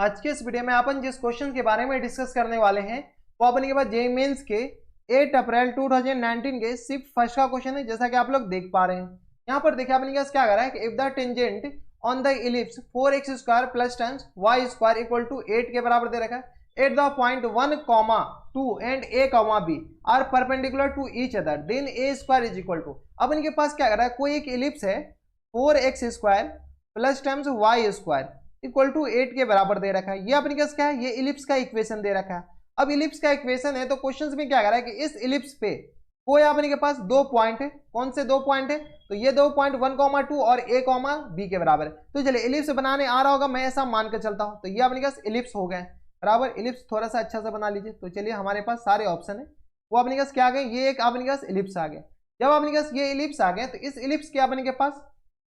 आज के इस वीडियो में अपन जिस क्वेश्चन के बारे में डिस्कस करने वाले हैं वो अपन के पास जेईई मेंस के 8 अप्रैल 2019 के शिफ्ट फर्स्ट का क्वेश्चन है। जैसा कि आप लोग देख पा रहे हैं यहाँ पर देखिए अपने पास क्या कर रहा है कि if the tangent on the ellipse 4x square plus times y square equal to 8 के बराबर दे रखा है at the point 1, 2 and a, b are perpendicular to each other then a square is equal to. अब इनके पास क्या कर रहा है, कोई एक इलिप्स है 4x square plus times y square equal to 8 के बराबर दे रखा है। ये अपने पास क्या है, ये इलिप्स का इक्वेशन दे रखा है। अब इलिप्स का इक्वेशन है तो क्वेश्चन में क्या कर रहा है कि इस इलिप्स पे कोई अपने के पास दो पॉइंट है। कौन से दो पॉइंट है, तो ये दो पॉइंट 1, 2 और a, b के बराबर है। तो चलिए इलिप्स बनाने आ रहा होगा, मैं ऐसा मान कर चलता हूं। तो ये अपने पास इलिप्स हो गए बराबर। इलिप्स थोड़ा सा अच्छा से बना लीजिए। तो चलिए हमारे पास सारे ऑप्शन है वो अपने पास क्या आ गए, ये एक अपने पास इलिप्स आ गया। जब अपने पास ये इलिप्स आ गए तो इस इलिप्स के अपने के पास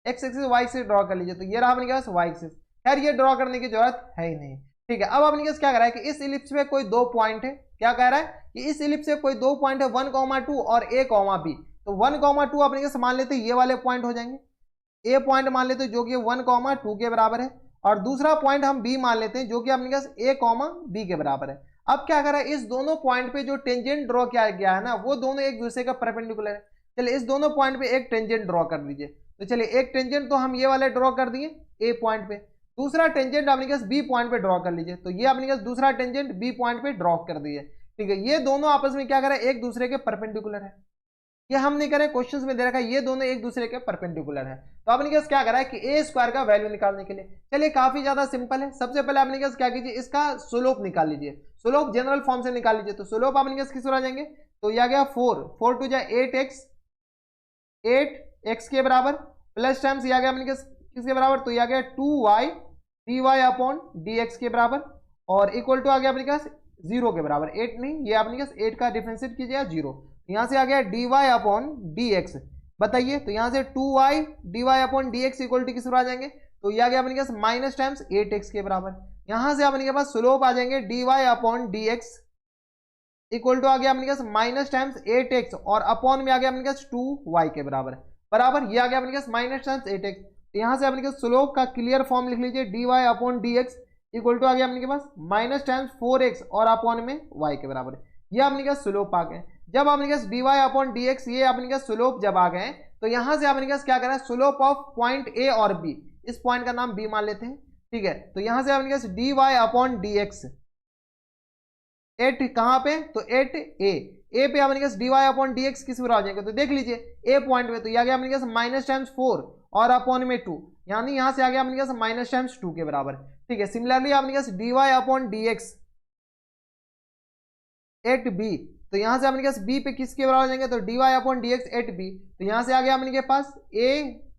X axis Y axis draw कर लीजिए। तो ये रहा अपने के पास वाई एक्सिस। खैर ये ड्रॉ करने की जरूरत है ही नहीं, ठीक है। अब अपने क्या कर रहा है कि इस इलिप्स में कोई दो पॉइंट है। क्या कह रहा है कि इस इलिप्स से कोई दो पॉइंट है 1, 2 और a, b। तो 1, 2 अपने मान लेते हैं ये वाले पॉइंट हो जाएंगे। a पॉइंट मान लेते हैं जो कि 1, 2 के बराबर है और दूसरा पॉइंट हम b मान लेते हैं जो कि अपने पास a, b के बराबर है। अब क्या कर रहा है, इस दोनों पॉइंट पे जो टेंजेंट ड्रॉ किया गया है ना वो दोनों एक दूसरे का परपेंडिकुलर है। चलिए इस दोनों पॉइंट पे एक टेंजेंट ड्रॉ कर दीजिए। तो चलिए एक टेंजेंट तो हम ये वाले ड्रॉ कर दिए a पॉइंट पे, दूसरा टेंजेंट अपने पास बी पॉइंट पे ड्रॉ कर लीजिए। तो ये अपने पास दूसरा टेंजेंट बी पॉइंट पे ड्रॉ कर दिए, ठीक है। ये दोनों आपस में क्या करें, एक दूसरे के परपेंडिकुलर है। ये हम नहीं करें, क्वेश्चंस में दे रखा है ये दोनों एक दूसरे के परपेंडिकुलर है। तो अपने पास क्या करा है कि ए स्क्वायर का वैल्यू निकालने के लिए, चलिए काफी ज्यादा सिंपल है। सबसे पहले अपने पास क्या कीजिए, इसका स्लोप निकाल लीजिए। स्लोप जनरल फॉर्म से निकाल लीजिए। तो स्लोप अपने पास किस तरह आ जाएंगे, तो यह गया 4 2 8x के बराबर प्लस टाइम्स यह गया अपने पास किसके बराबर, तो यह गया 2y dy अपॉन dx के बराबर और इक्वल टू आ गया अपने पास 0 के बराबर। 8 नहीं, ये अपने पास 8 का डिफरेंशिएट कीजिए 0। यहां से आ गया dy अपॉन dx। बताइए तो यहां से 2y dy upon dx equal to किस पर आ जाएंगे, तो यह आ गया अपने पास माइनस टाइम्स 8x के बराबर। यहां से अपने के पास स्लोप आ जाएंगे dy upon dx equal to आ गया अपने पास माइनस टाइम्स 8x और अपॉन में आ गया अपने पास 2y के बराबर बराबर। ये आ गया अपने पास माइनस टाइम्स 8x। यहां से अपने के स्लोप का क्लियर फॉर्म लिख लीजिए dy upon dx equal to आ गया अपने के पास माइनस टाइम्स 4x और अपॉन में y के बराबर। ये अपने के स्लोप आ गए। जब अपने के dy अपॉन dx ये अपने के स्लोप जब आ गए तो यहां से अपने के क्या करें, स्लोप ऑफ पॉइंट a और b, इस पॉइंट का नाम b मान लेते हैं, ठीक है। तो यहां से अपने के dy अपॉन dx 8 कहां पे, तो 8 a पे अपने के dy अपॉन dx किस पर आ जाएंगे, तो देख लीजिए a पॉइंट पे तो यह गया अपने के माइनस टाइम्स 4 और अपॉन में 2, यानी यहां से आ गया अपने पास माइनस टाइम्स 2 के बराबर, ठीक है। सिमिलरली अपने पास dy अपॉन dx 8b, तो यहां से अपने पास b पे किसके बराबर जाएंगे, तो dy अपॉन dx 8b। तो यहां से आ गया अपने के पास a,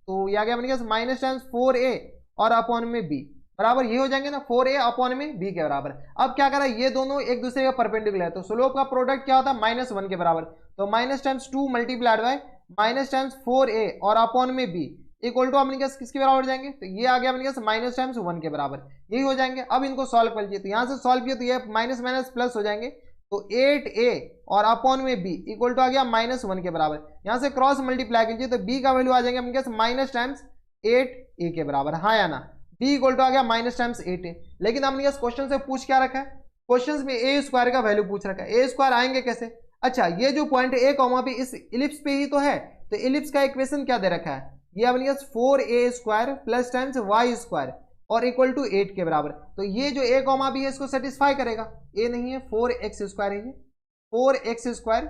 तो यह आ गया अपने पास माइनस टाइम्स 4a और अपॉन में b बराबर, ये हो जाएंगे ना 4a अपॉन में b के बराबर। अब क्या करा, ये दोनों एक दूसरे का परपेंडिकुलर है तो स्लोप का प्रोडक्ट क्या होता है -1 के बराबर। तो minus times 2 multiplied by minus times 4a और अपॉन में b इक्वल टू अपने पास किसके बराबर जाएंगे, तो ये आ गया अपने पास माइनस टाइम्स 1 के बराबर, यही हो जाएंगे। अब इनको सॉल्व कर लीजिए। तो यहां से सॉल्व किया तो ये माइनस माइनस प्लस हो जाएंगे। तो 8a और अपॉन में b इक्वल टू आ गया -1 के बराबर। यहां से क्रॉस मल्टीप्लाई कीजिए तो b का वैल्यू आ जाएंगे अपने पास माइनस टाइम्स 8a के बराबर, हाँ या ना। b इक्वल टू आ गया माइनस टाइम्स 8a। लेकिन अपने पास क्वेश्चन से पूछ क्या रखा है, क्वेश्चन में a स्क्वायर का वैल्यू पूछ रखा है। a स्क्वायर आएंगे कैसे, अच्छा ये जो पॉइंट a, b इस इलिप्स पे ही तो है। तो इलिप्स का इक्वेशन क्या दे रखा है, ये अपने पास 4a square plus times y square और इक्वल टू 8 के बराबर। तो ये जो a, b है इसको सेटिस्फाई करेगा। a नहीं है 4x स्क्वायर है, 4x स्क्वायर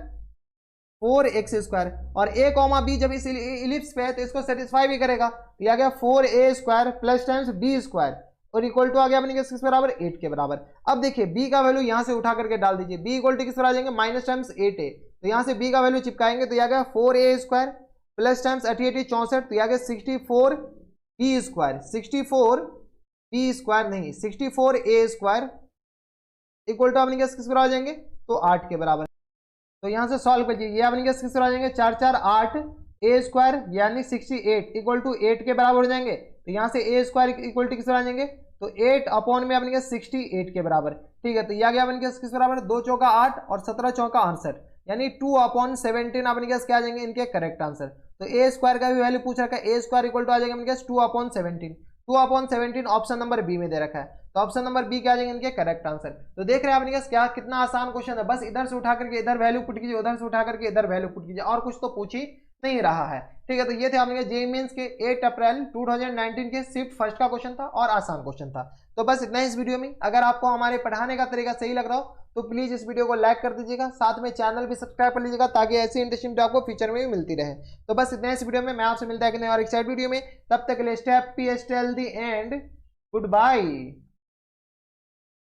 और a, b जब इस इलिप्स पे है तो इसको सेटिस्फाई भी करेगा। तो आ गया 4a square plus times b square और इक्वल टू आ गया अपने किस बराबर 8 के बराबर। अब देखिए b का वैल्यू यहां से उठा करके डाल दीजिए, b इक्वल टू किस पर आ जाएंगे माइनस टाइम्स 8a। तो यहां से b का वैल्यू चिपकाएंगे तो आ गया 4a स्क्वायर प्लस टाइम्स 88 64, तो आ गया 64b स्क्वायर, 64b स्क्वायर नहीं 64a स्क्वायर इक्वल टू अपने किस पर आ जाएंगे, तो 8 के बराबर। तो यहां से सॉल्व कीजिए, ये अपने किस पर आ जाएंगे 4 4 8 a स्क्वायर यानी 68 इक्वल टू 8 के बराबर हो जाएंगे। तो यहां से a स्क्वायर इक्वल टू किस पर आ जाएंगे, तो 8 अपॉन में अपने के 68 के बराबर, ठीक है। तो यह गया अपने के किस बराबर 2 चौका 8 और 17 चौका 68 यानी 2 अपॉन 17 अपने के क्या आ जाएंगे इनके करेक्ट आंसर। तो a स्क्वायर का भी वैल्यू पूछ रखा है, a स्क्वायर इक्वल टू आ जाएगा अपने 2 upon 17, 2 upon 17 option number B में दे रखा है। तो ऑप्शन नंबर बी क्या आ जाएंगे इनके करेक्ट आंसर। तो देख रहे हैं आपने क्या कितना आसान क्वेश्चन है, बस इधर से उठा करके इधर वैल्यू पुट कीजिए, उधर से उठा करके इधर वैल्यू पुट कीजिए, और कुछ तो पूछ ही नहीं रहा है। ठीक है, तो ये थे आपने जेईई मेंस के 8 अप्रैल 2019 के शिफ्ट फर्स्ट का क्वेश्चन था और आसान क्वेश्चन था। तो बस इतना ही इस वीडियो में। अगर आपको हमारे पढ़ाने का तरीका सही लग रहा हो तो प्लीज इस वीडियो को लाइक कर दीजिएगा, साथ में चैनल भी सब्सक्राइब कर लीजिएगा ताकि ऐसी इंटरेस्टिंग वीडियो आपको फ्यूचर में भी मिलती रहे। तो बस इतना इस वीडियो में, मैं आपसे मिलता है कि और एक साइड वीडियो में, तब तक के लिए stay happy, stay healthy and good bye.